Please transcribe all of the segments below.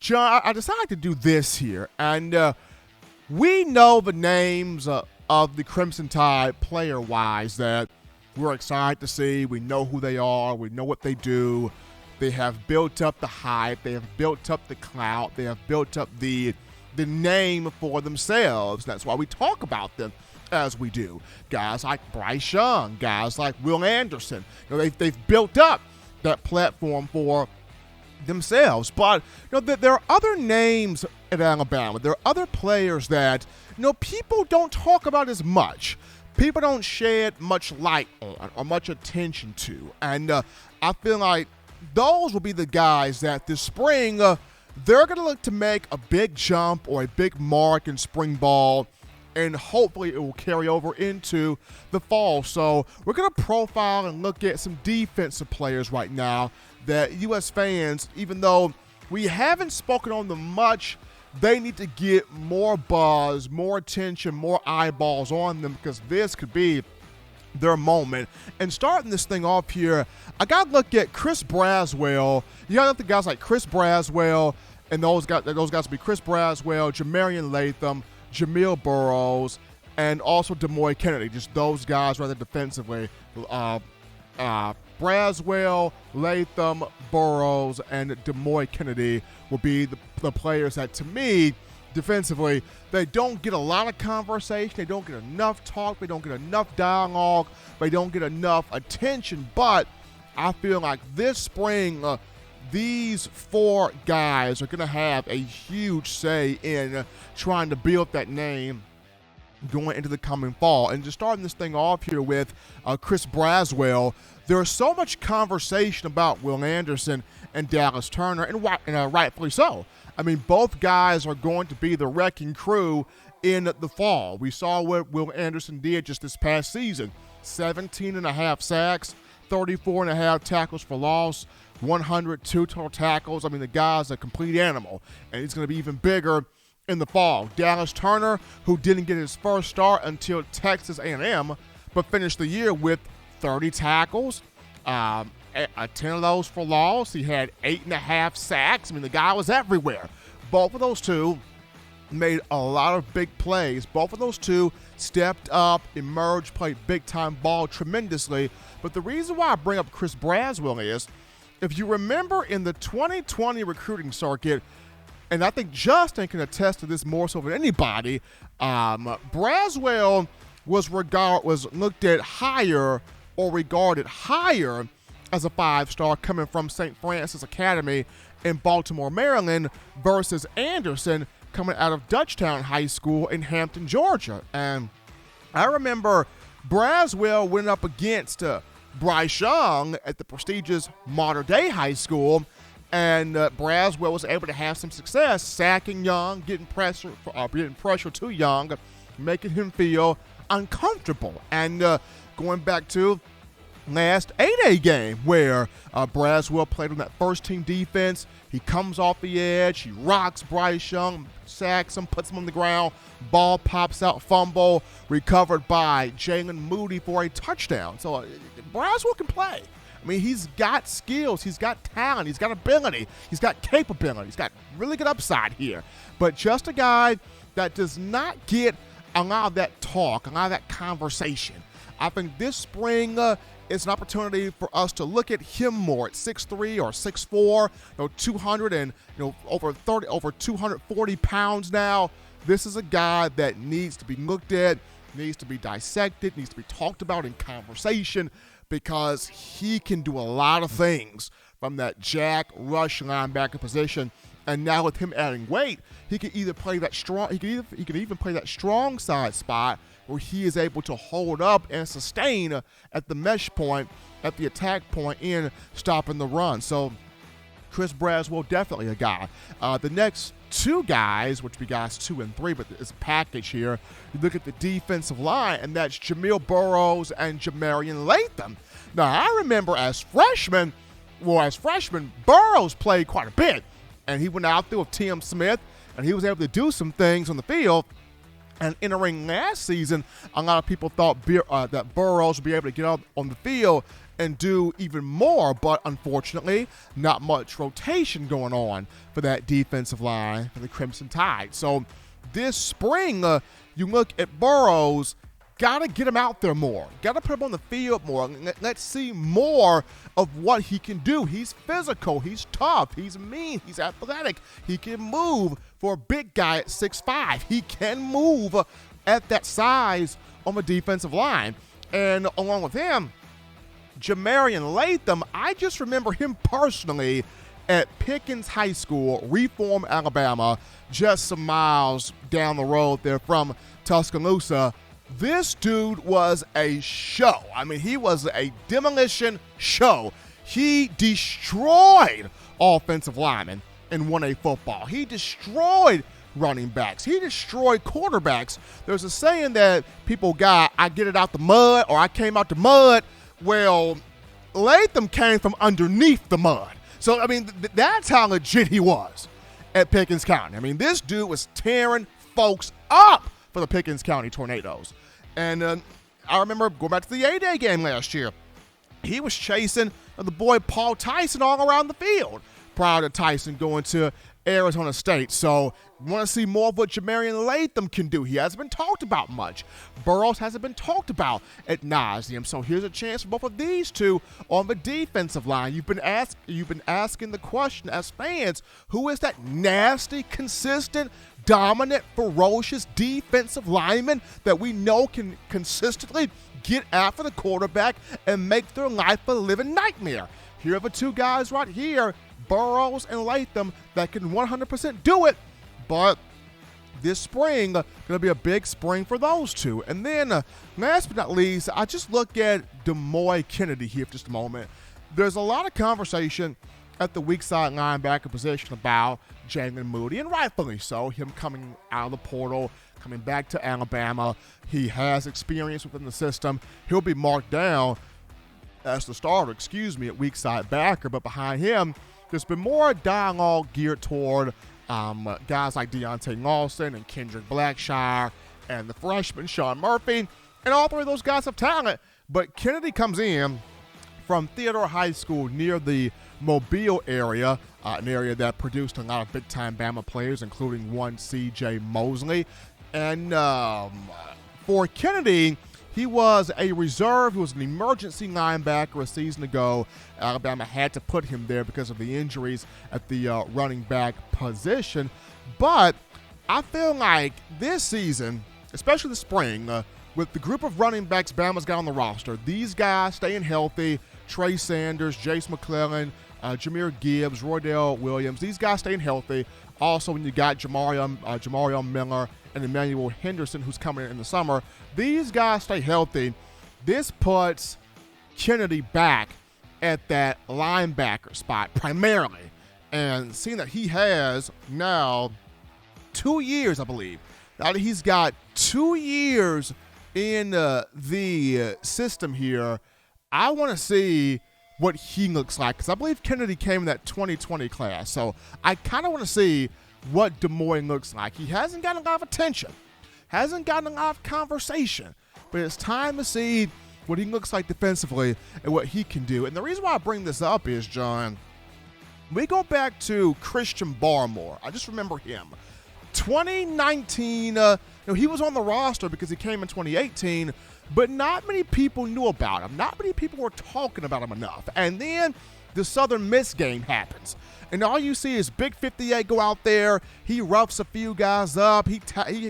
John, I decided to do this here, and we know the names of the Crimson Tide player-wise that we're excited to see. We know who they are. We know what they do. They have built up the hype. They have built up the clout. They have built up the name for themselves. That's why we talk about them as we do. Guys like Bryce Young, guys like Will Anderson. They've built up that platform for themselves. But there are other names at Alabama. There are other players that people don't talk about as much. People don't shed much light on or much attention to. And I feel like those will be the guys that this spring they're going to look to make a big jump or a big mark in spring ball, and hopefully it will carry over into the fall. So we're going to profile and look at some defensive players right now that U.S. fans, even though we haven't spoken on them much, they need to get more buzz, more attention, more eyeballs on them, because this could be their moment. And starting this thing off here, I got to look at Chris Braswell. You got to look at guys like Chris Braswell, and those guys would be Chris Braswell, Jamarion Latham, Jamal Burrows, and also Dexter Kennedy. Just those guys rather defensively. Braswell, Latham, Burrows, and Dexter Kennedy will be the players that, to me, defensively, they don't get a lot of conversation. They don't get enough talk. They don't get enough dialogue. They don't get enough attention. But I feel like this spring, these four guys are going to have a huge say in trying to build that name going into the coming fall. And just starting this thing off here with Chris Braswell, there's so much conversation about Will Anderson and Dallas Turner, and rightfully so. I mean, both guys are going to be the wrecking crew in the fall. We saw what Will Anderson did just this past season. 17.5 sacks, 34.5 tackles for loss, 102 total tackles. I mean, the guy's a complete animal, and he's going to be even bigger in the fall. Dallas Turner, who didn't get his first start until Texas A&M, but finished the year with 30 tackles, 10 of those for loss. He had 8.5 sacks. I mean, the guy was everywhere. Both of those two made a lot of big plays. Both of those two stepped up, emerged, played big-time ball tremendously. But the reason why I bring up Chris Braswell is, if you remember in the 2020 recruiting circuit, and I think Justin can attest to this more so than anybody, Braswell was looked at higher or regarded higher as a 5-star coming from St. Francis Academy in Baltimore, Maryland, versus Anderson coming out of Dutchtown High School in Hampton, Georgia. And I remember Braswell went up against Bryce Young at the prestigious Mater Dei High School, and Braswell was able to have some success sacking Young, getting pressure to Young, making him feel uncomfortable. And going back to last 8A game where Braswell played on that first-team defense. He comes off the edge. He rocks Bryce Young, sacks him, puts him on the ground. Ball pops out, fumble, recovered by Jalen Moody for a touchdown. So Braswell can play. I mean, he's got skills. He's got talent. He's got ability. He's got capability. He's got really good upside here. But just a guy that does not get a lot of that talk, a lot of that conversation. I think this spring it's an opportunity for us to look at him more at 6'3" or 6'4", 200 and over 240 pounds now. This is a guy that needs to be looked at, needs to be dissected, needs to be talked about in conversation, because he can do a lot of things from that jack rush linebacker position. And now with him adding weight, he can either play that strong. He can even play that strong side spot where he is able to hold up and sustain at the mesh point, at the attack point, in stopping the run. So Chris Braswell, definitely a guy. The next two guys, which we guys 2 and 3, but it's a package here. You look at the defensive line, and that's Jamal Burrows and Jamarion Latham. Now, I remember as freshmen, Burrows played quite a bit, and he went out there with Tim Smith, and he was able to do some things on the field. And entering last season, a lot of people thought that Burrows would be able to get out on the field and do even more, but unfortunately, not much rotation going on for that defensive line for the Crimson Tide. So this spring, you look at Burrows, got to get him out there more. Got to put him on the field more. Let's see more of what he can do. He's physical. He's tough. He's mean. He's athletic. He can move for a big guy at 6'5". He can move at that size on the defensive line. And along with him, Jamarion Latham, I just remember him personally at Pickens High School, Reform, Alabama, just some miles down the road there from Tuscaloosa. This dude was a show. I mean, he was a demolition show. He destroyed offensive linemen in 1A football. He destroyed running backs. He destroyed quarterbacks. There's a saying that people got, I get it out the mud, or I came out the mud. Well, Latham came from underneath the mud. So, I mean, that's how legit he was at Pickens County. I mean, this dude was tearing folks up for the Pickens County Tornadoes. And I remember going back to the A-Day game last year. He was chasing the boy Paul Tyson all around the field prior to Tyson going to Arizona State. So want to see more of what Jamarion Latham can do. He hasn't been talked about much. Burrows hasn't been talked about ad nauseum. So here's a chance for both of these two on the defensive line. You've been asking the question as fans, who is that nasty, consistent, dominant, ferocious defensive lineman that we know can consistently get after the quarterback and make their life a living nightmare? Here are the two guys right here, Burrows and Latham, that can 100% do it. But this spring, going to be a big spring for those two. And then, last but not least, I just look at Dexter Kennedy here for just a moment. There's a lot of conversation at the weak side linebacker position about Jalen Moody, and rightfully so, him coming out of the portal, coming back to Alabama. He has experience within the system. He'll be marked down as the starter, at weak side backer, but behind him, there's been more dialogue geared toward guys like Deontay Lawson and Kendrick Blackshire and the freshman Sean Murphy, and all three of those guys have talent, but Kennedy comes in from Theodore High School near the Mobile area, an area that produced a lot of big-time Bama players, including one C.J. Mosley. And for Kennedy, he was a reserve. He was an emergency linebacker a season ago. Alabama had to put him there because of the injuries at the running back position. But I feel like this season, especially the spring, with the group of running backs Bama's got on the roster, these guys staying healthy, Trey Sanders, Jace McClellan, Jahmyr Gibbs, Roydell Williams, these guys staying healthy. Also, when you got Jamarion Miller and Emmanuel Henderson, who's coming in the summer, these guys stay healthy. This puts Kennedy back at that linebacker spot primarily. And seeing that he has now 2 years, I believe, now that he's got 2 years in the system here, I want to see what he looks like, because I believe Kennedy came in that 2020 class. So I kind of want to see what Dexter looks like. He hasn't gotten a lot of attention, hasn't gotten a lot of conversation, but it's time to see what he looks like defensively and what he can do. And the reason why I bring this up is, John, we go back to Christian Barmore. I just remember him. 2019, he was on the roster because he came in 2018, but not many people knew about him. Not many people were talking about him enough. And then the Southern Miss game happens. And all you see is Big 58 go out there. He roughs a few guys up. He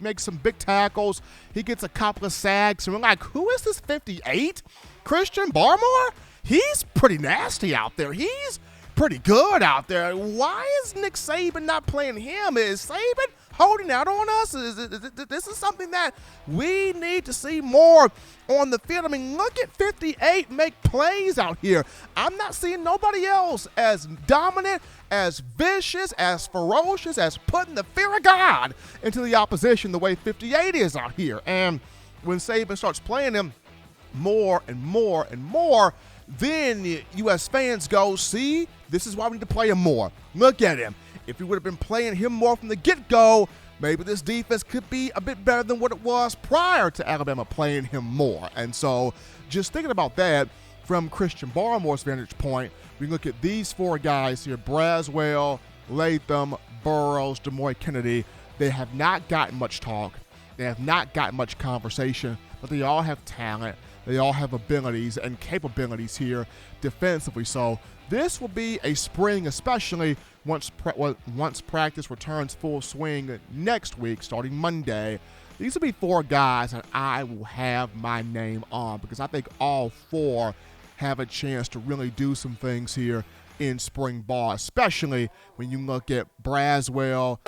makes some big tackles. He gets a couple of sacks. And we're like, who is this 58? Christian Barmore? He's pretty nasty out there. He's pretty good out there. Why is Nick Saban not playing him? Is Saban holding out on us? This is something that we need to see more on the field. I mean, look at 58 make plays out here. I'm not seeing nobody else as dominant, as vicious, as ferocious, as putting the fear of God into the opposition the way 58 is out here. And when Saban starts playing him more and more and more, then U.S. fans go, see, this is why we need to play him more. Look at him. If we would have been playing him more from the get-go, maybe this defense could be a bit better than what it was prior to Alabama playing him more. And so just thinking about that, from Christian Barmore's vantage point, we look at these 4 guys here, Braswell, Latham, Burrows, Dexter Kennedy. They have not gotten much talk. They have not gotten much conversation, but they all have talent. They all have abilities and capabilities here defensively. So this will be a spring, especially once practice returns full swing next week, starting Monday. These will be 4 guys that I will have my name on because I think all 4 have a chance to really do some things here in spring ball, especially when you look at Braswell,